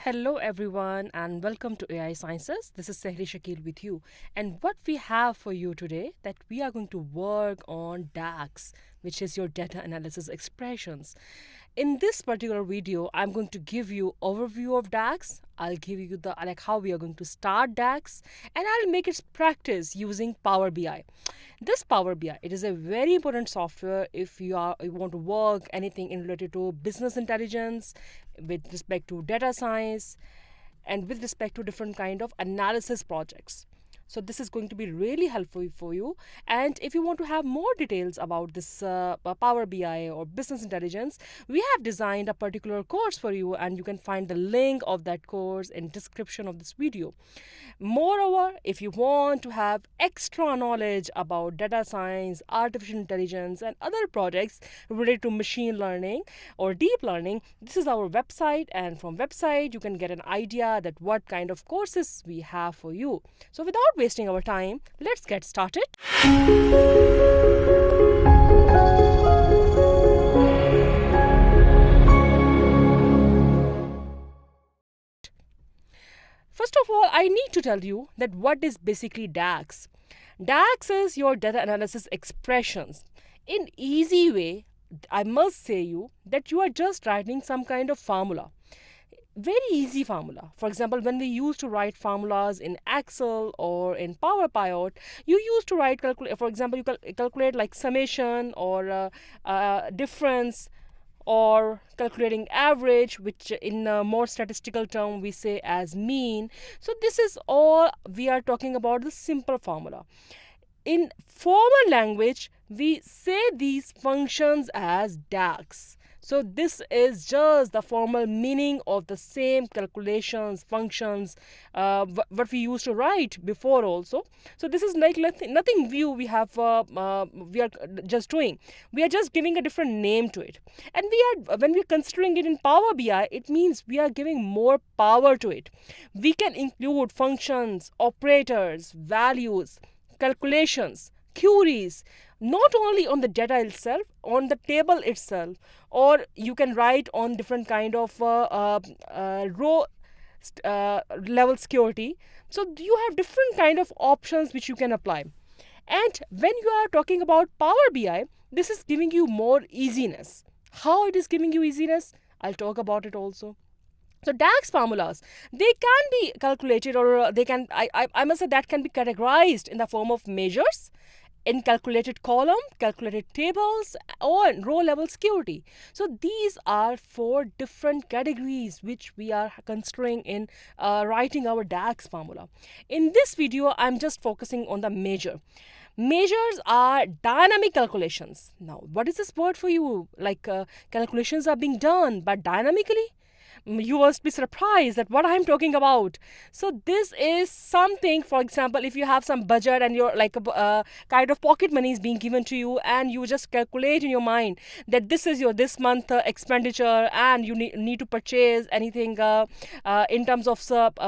Hello, everyone, and welcome to AI Sciences. This is Sehri Shakil with you. And what we have for you today that we are going to work on DAX, which is your data analysis expressions. In this particular video, I'm going to give you overview of DAX. I'll give you the how we are going to start DAX, and I'll make its practice using Power BI. This Power BI, it is a very important software if you want to work anything in related to business intelligence, with respect to data science, and with respect to different kind of analysis projects. So this is going to be really helpful for you. And if you want to have more details about this Power BI or business intelligence, we have designed a particular course for you, and you can find the link of that course in description of this video. Moreover, if you want to have extra knowledge about data science, artificial intelligence, and other projects related to machine learning or deep learning, this is our website, and from website you can get an idea that what kind of courses we have for you. So without wasting our time, let's get started. First of all, I need to tell you that what is basically DAX. DAX is your data analysis expressions. In easy way, I must say you that you are just writing some kind of formula. Very easy formula. For example, when we used to write formulas in Excel or in PowerPoint, you used to write for example, you calculate like summation or difference, or calculating average, which in a more statistical term we say as mean. So this is all we are talking about, the simple formula. In formal language, we say these functions as DAX. So this is just the formal meaning of the same calculations, functions, what we used to write before also. So this is like nothing new we have, we are just doing. We are just giving a different name to it. And when we are considering it in Power BI, it means we are giving more power to it. We can include functions, operators, values, calculations, queries, not only on the data itself, on the table itself, or you can write on different kind of row level security. So you have different kind of options which you can apply. And when you are talking about Power BI, this is giving you more easiness. How it is giving you easiness, I'll talk about it also. So DAX formulas, they can be calculated, or they can, I must say that can be categorized in the form of measures, in calculated column, calculated tables, or row level security. So these are four different categories which we are considering in writing our DAX formula. In this video, I'm just focusing on the measure. Measures are dynamic calculations. Now, what is this word for you? Calculations are being done, but dynamically? You must be surprised at what I'm talking about. So this is something, for example, if you have some budget and you're like a kind of pocket money is being given to you, and you just calculate in your mind that this is your this month expenditure, and you need to purchase anything in terms of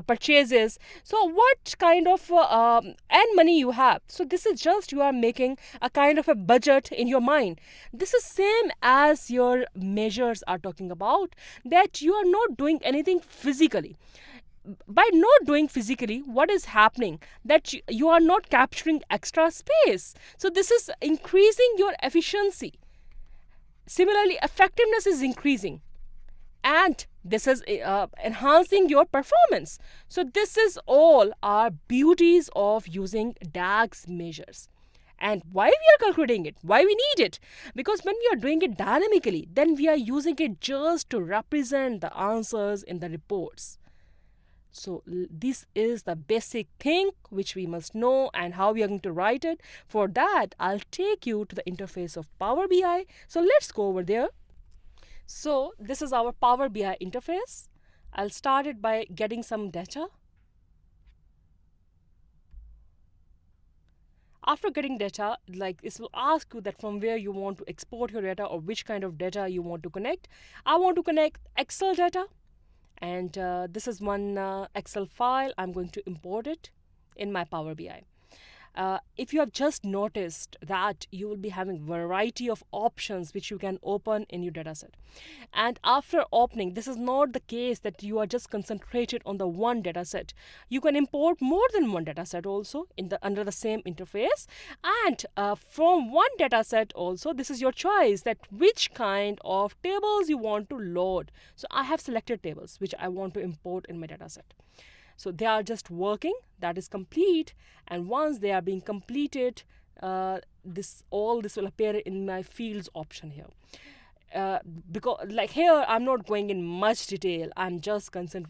purchases. So what kind of and money you have. So this is just you are making a kind of a budget in your mind. This is same as your measures are talking about, that you are not doing anything physically. By not doing physically, what is happening, that you are not capturing extra space. So this is increasing your efficiency. Similarly, effectiveness is increasing, and this is enhancing your performance. So this is all our beauties of using DAX measures. And why we are calculating it, why we need it, because when we are doing it dynamically, then we are using it just to represent the answers in the reports. So this is the basic thing which we must know, and how we are going to write it. For that, I'll take you to the interface of Power BI. So let's go over there. So this is our Power BI interface. I'll start it by getting some data. After getting data, like it will ask you that from where you want to export your data, or which kind of data you want to connect. I want to connect Excel data, and this is one Excel file. I'm going to import it in my Power BI. If you have just noticed that you will be having variety of options which you can open in your dataset, and after opening, this is not the case that you are just concentrated on the one dataset. You can import more than one dataset also in the under the same interface, and from one dataset also, this is your choice that which kind of tables you want to load. So I have selected tables which I want to import in my dataset. So they are just working, that is complete, and once they are being completed, this will appear in my fields option here. Because like here I'm not going in much detail, I'm just concerned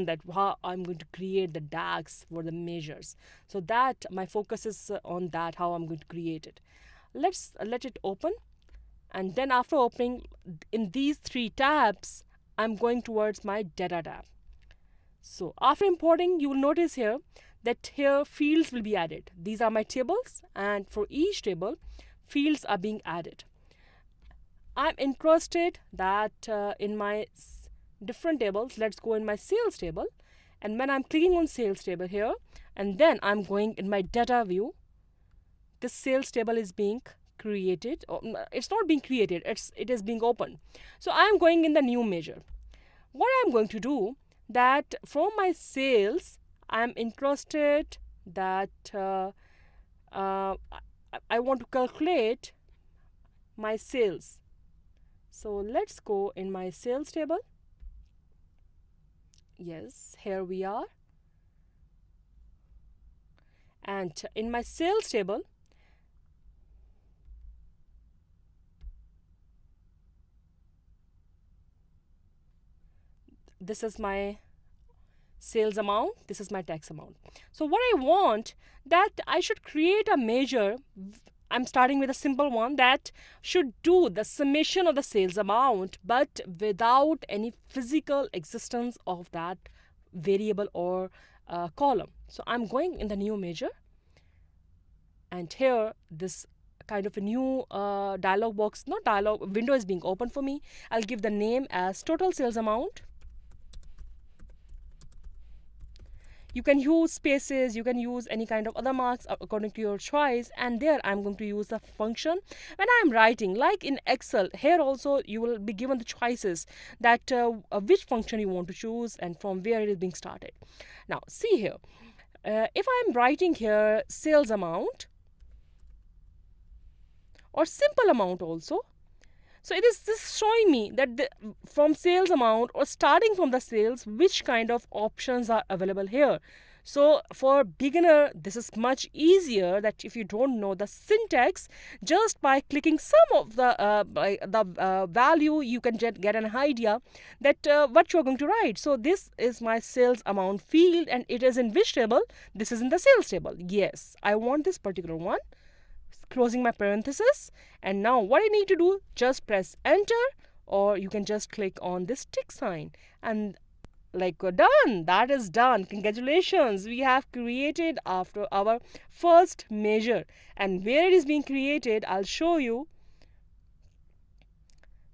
that how I'm going to create the DAX for the measures, so that my focus is on that, how I'm going to create it. Let's let it open, and then after opening in these three tabs, I'm going towards my data tab. So after importing, you will notice here that here fields will be added. These are my tables, and for each table fields are being added. I'm interested that in my different tables, let's go in my sales table, and when I'm clicking on sales table here, and then I'm going in my data view, this sales table is being created. It's not being created, it is being opened. So I'm going in the new measure. What I'm going to do, that from my sales, I'm interested that I want to calculate my sales. So let's go in my sales table. Yes, here we are. And in my sales table, this is my sales amount, this is my tax amount. So what I want, that I should create a measure. I'm starting with a simple one that should do the summation of the sales amount, but without any physical existence of that variable or column. So I'm going in the new measure, and here this kind of a new dialog box, not dialog, window is being opened for me. I'll give the name as total sales amount. You can use spaces, you can use any kind of other marks according to your choice, and there I'm going to use the function when I'm writing. Like in Excel, here also you will be given the choices that which function you want to choose and from where it is being started. Now see here, if I'm writing here sales amount or simple amount also, so it is just showing me that from sales amount or starting from the sales, which kind of options are available here. So for beginner, this is much easier, that if you don't know the syntax, just by clicking some of the value, you can get an idea that what you're going to write. So this is my sales amount field, and it is in which table? This is in the sales table. Yes, I want this particular one. Closing my parenthesis, and now what I need to do, just press enter, or you can just click on this tick sign, and like done, that is done. Congratulations, we have created after our first measure. And where it is being created, I'll show you.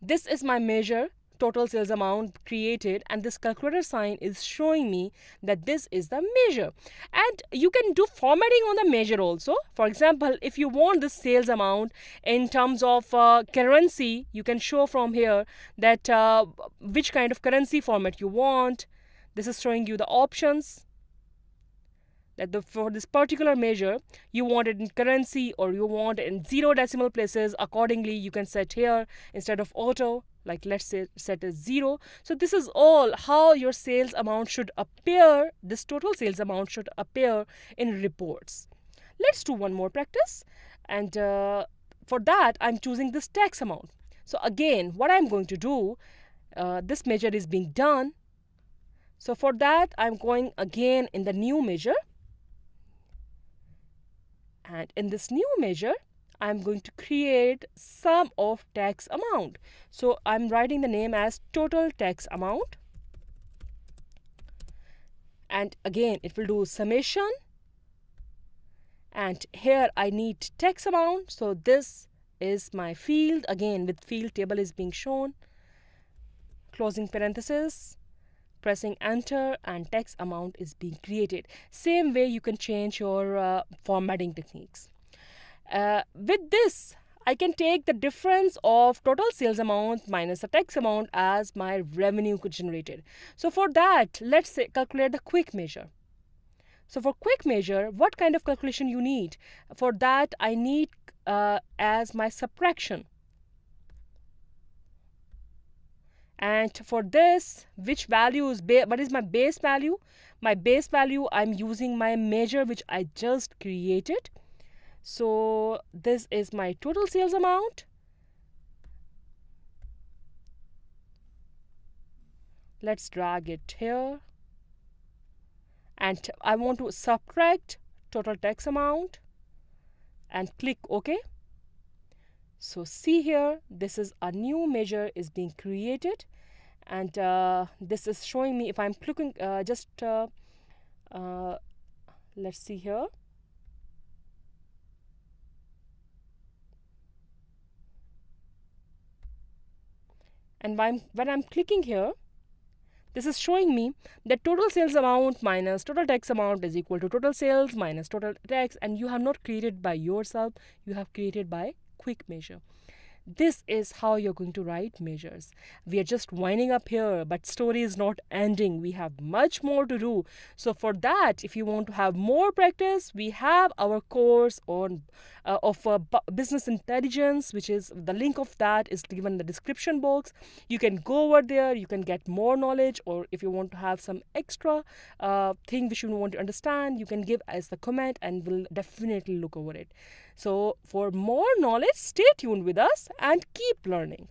This is my measure, total sales amount created, and this calculator sign is showing me that this is the measure. And you can do formatting on the measure also. For example, if you want this sales amount in terms of currency, you can show from here that which kind of currency format you want. This is showing you the options, that for this particular measure you want it in currency or you want it in 0 decimal places. Accordingly, you can set here instead of auto, like let's say set as 0. So this is all how your sales amount should appear, this total sales amount should appear in reports. Let's do one more practice, and for that I'm choosing this tax amount. So again, what I'm going to do, this measure is being done. So for that I'm going again in the new measure, and in this new measure I'm going to create sum of tax amount. So I'm writing the name as total tax amount, and again it will do summation, and here I need tax amount. So this is my field, again with field table is being shown, closing parenthesis, pressing enter, and text amount is being created. Same way you can change your formatting techniques. With this, I can take the difference of total sales amount minus the text amount as my revenue generated. So for that, let's say calculate the quick measure. So for quick measure, what kind of calculation you need? For that, I need as my subtraction. And for this, which value is what is my base value? My base value, I'm using my measure which I just created. So this is my total sales amount. Let's drag it here. And I want to subtract total text amount and click OK. So see here, this is a new measure is being created, and this is showing me if I'm clicking let's see here. And when I'm clicking here, this is showing me that total sales amount minus total text amount is equal to total sales minus total text, and you have not created by yourself, you have created by quick measure. This is how you're going to write measures. We are just winding up here, but story is not ending. We have much more to do. So for that, if you want to have more practice, we have our course on of business intelligence, which is the link of that is given in the description box. You can go over there, you can get more knowledge, or if you want to have some extra thing which you want to understand, you can give us the comment and we'll definitely look over it. So for more knowledge, stay tuned with us and keep learning.